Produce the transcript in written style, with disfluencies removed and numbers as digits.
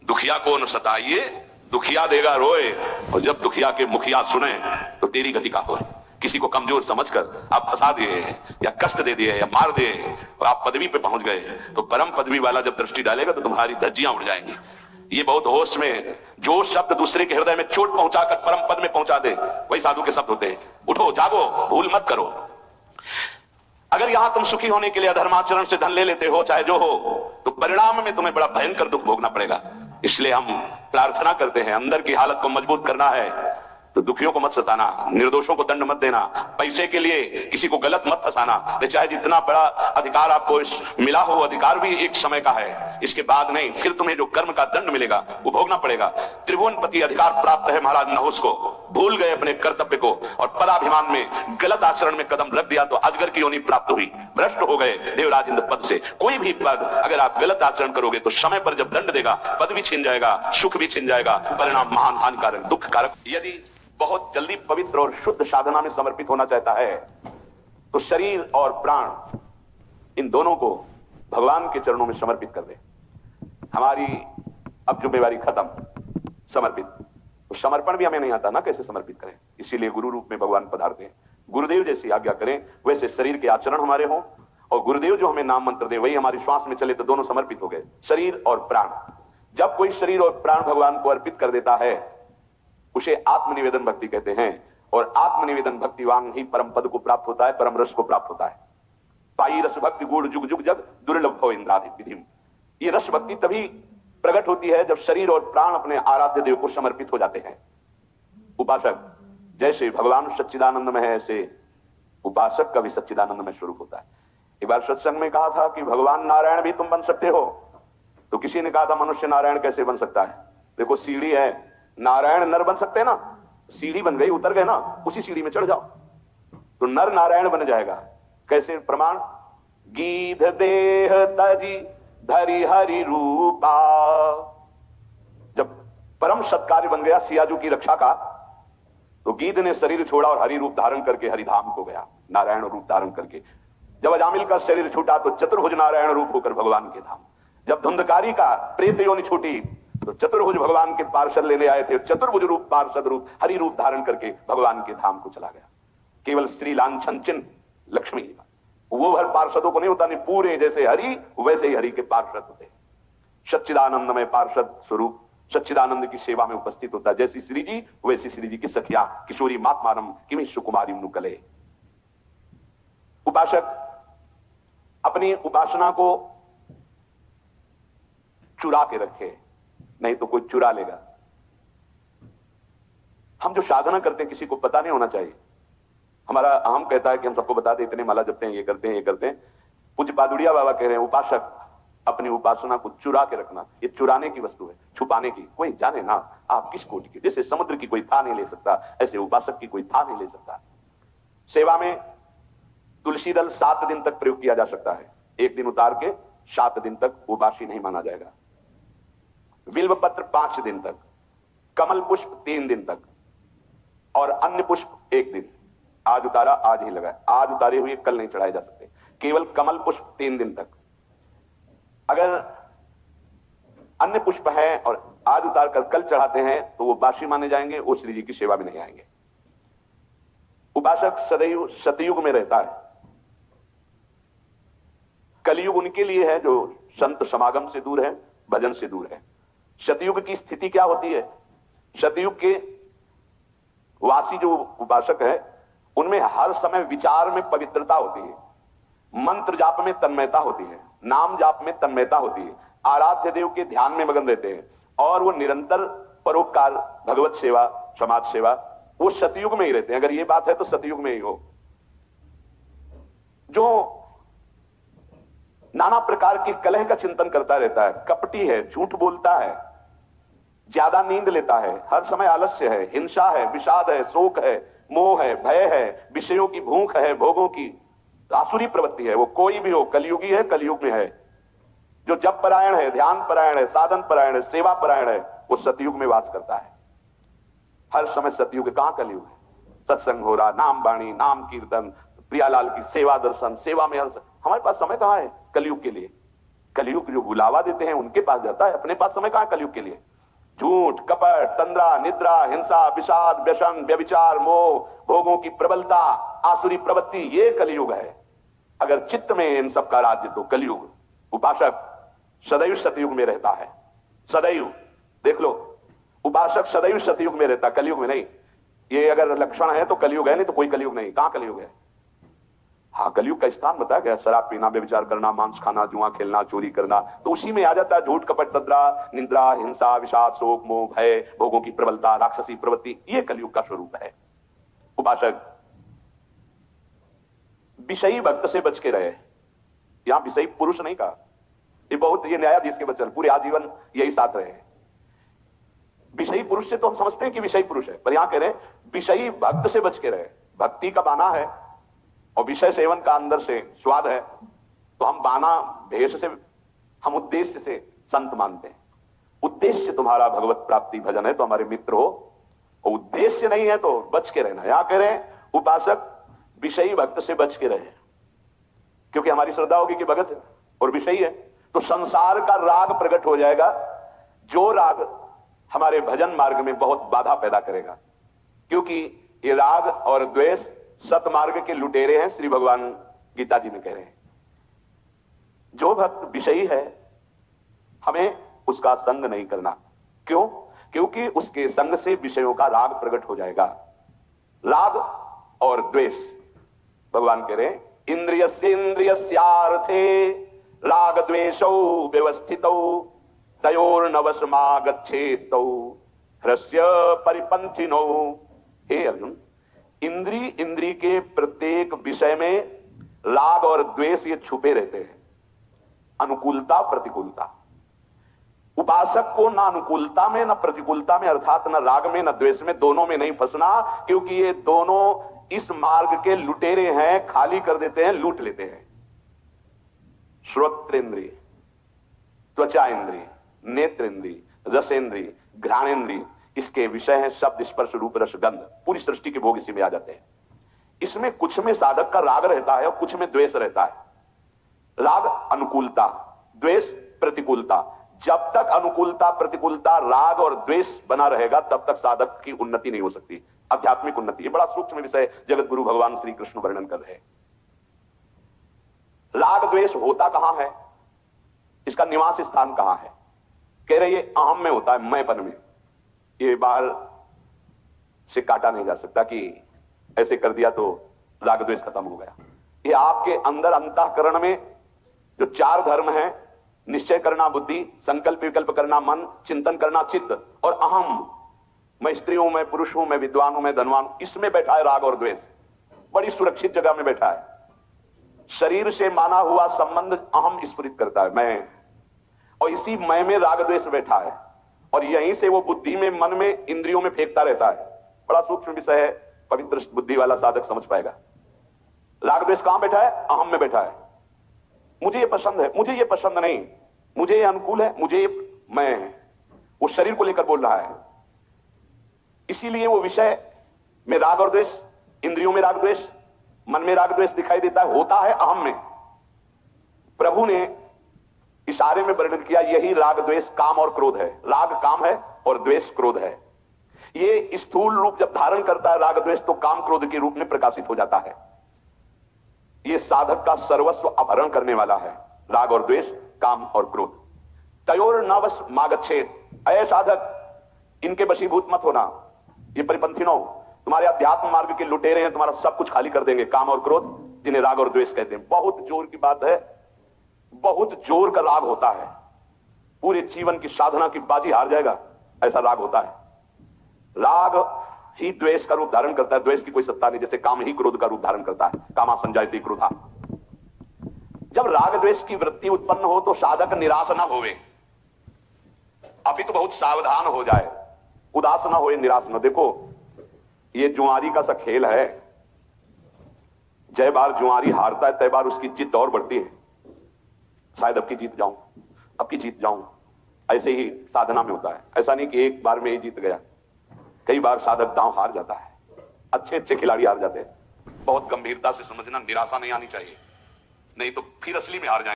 दुखिया को न सताइए, दुखिया देगा रोए, और जब दुखिया के मुखिया सुने तो तेरी गति का होए। किसी को कमजोर समझकर आप फंसा दिए या कष्ट दे दिए या मार दिए और आप पदवी पे पहुंच गए, तो परम पदवी वाला जब दृष्टि डालेगा तो तुम्हारी धज्जियां उड़ जाएंगी। ये बहुत होश में, जो शब्द दूसरे के हृदय में चोट पहुंचाकर परम पद में पहुंचा दे, वही साधु के शब्द होते हैं। उठो, जागो, भूल मत करो। अगर यहां तुम सुखी होने के लिए अधर्माचरण से धन ले लेते हो, चाहे जो हो, तो परिणाम में तुम्हें बड़ा भयंकर दुख भोगना पड़ेगा। इसलिए हम प्रार्थना करते हैं, अंदर की हालत को मजबूत करना है तो दुखियों को मत सताना, निर्दोषों को दंड मत देना, पैसे के लिए किसी को गलत मत फंसाना। चाहे जितना बड़ा अधिकार आपको मिला हो, अधिकार भी एक समय का है, इसके बाद नहीं, फिर तुम्हें जो कर्म का दंड मिलेगा वो भोगना पड़ेगा। त्रिभुवनपति अधिकार प्राप्त है महाराज नहुस को, भूल गए अपने कर्तव्य को और पदाभिमान में गलत आचरण में कदम रख दिया तो अजगर की योनि प्राप्त हुई, भ्रष्ट हो गए देवराज इंद्र पद से। कोई भी पद अगर आप गलत आचरण करोगे तो समय पर जब दंड देगा, पद भी छिन जाएगा, सुख भी छिन जाएगा, परिणाम महान हानिकारक दुखकारक। यदि बहुत जल्दी पवित्र और शुद्ध साधना में समर्पित होना चाहता है तो शरीर और प्राण, इन दोनों को भगवान के चरणों में समर्पित कर दे। हमारी अब जिम्मेवारी खत्म, समर्पित। तो समर्पण भी हमें नहीं आता ना, कैसे समर्पित करें, इसीलिए गुरु रूप में भगवान पधारते हैं। गुरुदेव जैसी आज्ञा करें, वैसे शरीर के आचरण हमारे हों, और गुरुदेव जो हमें नाम मंत्र दे वही हमारी श्वास में चले, तो दोनों समर्पित हो गए, शरीर और प्राण। जब कोई शरीर और प्राण भगवान को अर्पित कर देता है उसे आत्मनिवेदन भक्ति कहते हैं, और आत्मनिवेदन भक्तिवान ही परम पद को प्राप्त होता है, परम रस को प्राप्त होता है। पाई रस भक्ति गुण जुग जुग जग दुर्लभ हो इंद्रादि विधि। ये रस भक्ति तभी प्रकट होती है जब शरीर और प्राण अपने आराध्य देव को समर्पित हो जाते हैं। उपासक जैसे भगवान सच्चिदानंद में है, ऐसे उपासक का भी सच्चिदानंद में स्वरूप होता है। एक बार सत्संग में कहा था कि भगवान नारायण भी तुम बन सकते हो, तो किसी ने कहा था मनुष्य नारायण कैसे बन सकता है? देखो सीढ़ी है, नारायण नर बन सकते हैं ना, सीढ़ी बन गई, उतर गए ना, उसी सीढ़ी में चढ़ जाओ तो नर नारायण बन जाएगा। कैसे प्रमाण? गीध देह तजी धरि हरि रूपा। जब परम सत्कार्य बन गया सियाजू की रक्षा का, तो गीध ने शरीर छोड़ा और हरि रूप धारण करके हरिधाम को गया, नारायण रूप धारण करके। जब अजामिल का शरीर छूटा तो चतुर्भुज नारायण रूप होकर भगवान के धाम। जब धुंधकारी का प्रेत योनि छूटी तो चतुर्भुज भगवान के पार्षद लेने आए थे, चतुर्भुज रूप पार्षद रूप हरि रूप धारण करके भगवान के धाम को चला गया। केवल श्री लांछन चिन्ह लक्ष्मी, वो हर पार्षदों को नहीं होता, नहीं, पूरे जैसे हरि वैसे ही हरि के पार्षद होते। सच्चिदानंद में पार्षद स्वरूप सच्चिदानंद की सेवा में उपस्थित होता है। जैसी श्री जी वैसी श्री जी की सखिया किशोरी मातमारम किमी सुकुमारी नुकले। उपासक अपनी उपासना को चुरा के रखे, नहीं तो कोई चुरा लेगा। हम जो साधना करते हैं किसी को पता नहीं होना चाहिए। हमारा हम कहता है कि हम सबको बता दे, इतने माला जपते हैं, ये करते हैं, ये करते हैं। पूज्य पादुड़िया बाबा कह रहे हैं उपासक अपनी उपासना को चुरा के रखना, ये चुराने की वस्तु है, छुपाने की। कोई जाने ना आप किस कोटि के, जैसे समुद्र की कोई था नहीं ले सकता, ऐसे उपासक की कोई था नहीं ले सकता। सेवा में तुलसी दल 7 दिन तक प्रयोग किया जा सकता है, एक दिन उतार के 7 दिन तक उपासी नहीं माना जाएगा। बिल्व पत्र 5 दिन तक, कमल पुष्प 3 दिन तक, और अन्य पुष्प 1 दिन। आज उतारा आज ही लगाए, आज उतारे हुए कल नहीं चढ़ाए जा सकते। केवल कमल पुष्प 3 दिन तक। अगर अन्य पुष्प है और आज उतार कर कल चढ़ाते हैं तो वो बासी माने जाएंगे, वो श्री जी की सेवा में नहीं आएंगे। उपासक सदैव सतयुग में रहता है। कलयुग उनके लिए है जो संत समागम से दूर है, भजन से दूर है। सतयुग की स्थिति क्या होती है? सतयुग के वासी जो उपासक है उनमें हर समय विचार में पवित्रता होती है, मंत्र जाप में तन्मयता होती है, नाम जाप में तन्मयता होती है, आराध्य देव के ध्यान में मगन रहते हैं, और वो निरंतर परोपकार, भगवत सेवा, समाज सेवा, वो सतयुग में ही रहते हैं। अगर ये बात है तो सतयुग में ही हो। जो नाना प्रकार की कलह का चिंतन करता रहता है, कपटी है, झूठ बोलता है, ज्यादा नींद लेता है, हर समय आलस्य है, हिंसा है, विषाद है, शोक है, मोह है, भय है, विषयों की भूख है, भोगों की आसुरी प्रवृत्ति है, वो कोई भी हो, कलयुगी है, कलयुग में है। जो जप परायण है, ध्यान परायण है, साधन परायण है, सेवा परायण है, वो सतयुग में वास करता है। हर समय सतयुग, कहां कलयुग है? सत्संग हो रहा, नाम वाणी, नाम कीर्तन, प्रियालाल की सेवा दर्शन, सेवा में हमारे पास समय कहां है कलयुग के लिए? कलयुग जो बुलावा देते हैं उनके पास जाता है, अपने पास समय कहां कलयुग के लिए। झूठ, कपट, तंद्रा, निद्रा, हिंसा, विषाद, व्यसन, व्यभिचार, मोह, भोगों की प्रबलता, आसुरी प्रवृत्ति, ये कलयुग है। अगर चित्त में इन सब का राज्य तो कलयुग। उपासक सदैव सतयुग में रहता है, सदैव। देख लो, उपासक सदैव सतयुग में रहता, कलयुग में नहीं। ये अगर लक्षण है तो कलयुग है, नहीं तो कोई कलयुग नहीं। कहां कलयुग है? हाँ, कलयुग का स्थान बताया गया, शराब पीना, व्यभिचार करना, मांस खाना, जुआ खेलना, चोरी करना, तो उसी में आ जाता है झूठ, कपट, तंद्रा, निंद्रा, हिंसा, विषाद, शोक, मोह, भय, भोगों की प्रबलता, राक्षसी प्रवृत्ति, ये कलयुग का स्वरूप है। उपासक विषयी भक्त से बच के रहे। यहां विषयी पुरुष नहीं कहा, ये बहुत, ये न्यायाधीश के वचन, पूरे आजीवन यही साथ रहे। विषयी पुरुष से तो हम समझते हैं कि विषयी पुरुष है, पर यहां कह रहे हैं विषयी भक्त से बच के रहे। भक्ति का बाना है और विषय सेवन का अंदर से स्वाद है, तो हम बाना भेष से, हम उद्देश्य से संत मानते हैं। उद्देश्य तुम्हारा भगवत प्राप्ति भजन है तो हमारे मित्र हो, और उद्देश्य नहीं है तो बच के रहना। यहां कह रहे हैं उपासक विषयी भक्त से बच के रहे, क्योंकि हमारी श्रद्धा होगी कि भगत है और विषयी है तो संसार का राग प्रकट हो जाएगा, जो राग हमारे भजन मार्ग में बहुत बाधा पैदा करेगा। क्योंकि ये राग और द्वेष सतमार्ग के लुटेरे हैं, श्री भगवान गीता जी में कह रहे हैं। जो भक्त विषयी है हमें उसका संग नहीं करना। क्यों? क्योंकि उसके संग से विषयों का राग प्रकट हो जाएगा। राग और द्वेष, भगवान कह रहे हैं इंद्रियस्य इंद्रियस्यार्थे राग द्वेषौ व्यवस्थितौ तयोर्नवशमागच्छेतौ ह्रस्य परिपंथिनौ। हे अर्जुन, इंद्री इंद्री के प्रत्येक विषय में राग और द्वेष ये छुपे रहते हैं, अनुकूलता प्रतिकूलता। उपासक को ना अनुकूलता में ना प्रतिकूलता में, अर्थात न राग में न द्वेष में, दोनों में नहीं फंसना, क्योंकि ये दोनों इस मार्ग के लुटेरे हैं, खाली कर देते हैं, लूट लेते हैं। श्रोत्रेंद्रिय, त्वचा इंद्रिय, नेत्र इंद्रिय, रसेंद्रिय, घ्राणेंद्रिय, इसके विषय हैं शब्द, स्पर्श, रूप, रस, गंध। पूरी सृष्टि के भोग इसी में आ जाते हैं। इसमें कुछ में साधक का राग रहता है और कुछ में द्वेष रहता है। राग अनुकूलता, द्वेष प्रतिकूलता। जब तक अनुकूलता प्रतिकूलता राग और द्वेष बना रहेगा तब तक साधक की उन्नति नहीं हो सकती, आध्यात्मिक उन्नति। ये बड़ा सूक्ष्म विषय जगत गुरु भगवान श्री कृष्ण वर्णन कर रहे हैं। राग द्वेष होता कहां है, इसका निवास स्थान कहां है? कह रहे ये अहम में होता है, मैंपन में। ये बाहर से काटा नहीं जा सकता कि ऐसे कर दिया तो राग द्वेष खत्म हो गया। ये आपके अंदर अंतःकरण में जो चार धर्म है, निश्चय करना बुद्धि, संकल्प विकल्प करना मन, चिंतन करना चित्त, और अहम, मैं स्त्री हूं, मैं पुरुष हूं, मैं विद्वान हूं, मैं धनवान हूं, इसमें बैठा है राग और द्वेष। बड़ी सुरक्षित जगह में बैठा है। शरीर से माना हुआ संबंध अहम स्फुरित करता है, मैं, और इसी मैं में राग द्वेष बैठा है, और यहीं से वो बुद्धि में, मन में, इंद्रियों में फेंकता रहता है। बड़ा सूक्ष्म विषय है, पवित्र बुद्धि वाला साधक समझ पाएगा। राग द्वेष कहां बैठा है? अहम में बैठा है। मुझे ये पसंद है, मुझे ये पसंद नहीं, मुझे ये अनुकूल है, मुझे ये, मैं, वो शरीर को लेकर बोल रहा है। इसीलिए वो विषय में राग और द्वेष, इंद्रियों में राग द्वेष, मन में राग द्वेष दिखाई देता है, होता है अहम में। प्रभु ने इशारे में वर्णन किया, यही राग द्वेष काम और क्रोध है। राग काम है और द्वेष क्रोध है। ये स्थूल रूप जब धारण करता है राग द्वेष, तो काम क्रोध के रूप में प्रकाशित हो जाता है। ये साधक का सर्वस्व अपहरण करने वाला है, राग और द्वेष, काम और क्रोध। तयोर नवश मागच्छेद, अय साधक इनके वशीभूत मत होना। ये परिपंथिनो, तुम्हारे अध्यात्म मार्ग के लुटेरे हैं, तुम्हारा सब कुछ खाली कर देंगे, काम और क्रोध, जिन्हें राग और द्वेष कहते हैं। बहुत जोर की बात है, बहुत जोर का राग होता है, पूरे जीवन की साधना की बाजी हार जाएगा, ऐसा राग होता है। राग ही द्वेष का रूप धारण करता है, द्वेष की कोई सत्ता नहीं। जैसे काम ही क्रोध का रूप धारण करता है, कामा संजायते क्रोधा। जब राग द्वेष की वृत्ति उत्पन्न हो तो साधक निराश ना होवे, अभी तो बहुत सावधान हो जाए, उदास ना होए, निराश ना। देखो ये जुआरी का सा खेल है, जय बार जुआरी हारता है तय बार उसकी जिद और बढ़ती है। शायद अब की जीत जाऊं, अब की जीत जाऊं, ऐसे ही साधना में होता है। ऐसा नहीं कि एक बार में ही जीत गया, कई बार साधक दांव हार जाता है, अच्छे अच्छे खिलाड़ी हार जाते हैं। बहुत गंभीरता से समझना, निराशा नहीं आनी चाहिए, नहीं तो फिर असली में हार जाएंगे।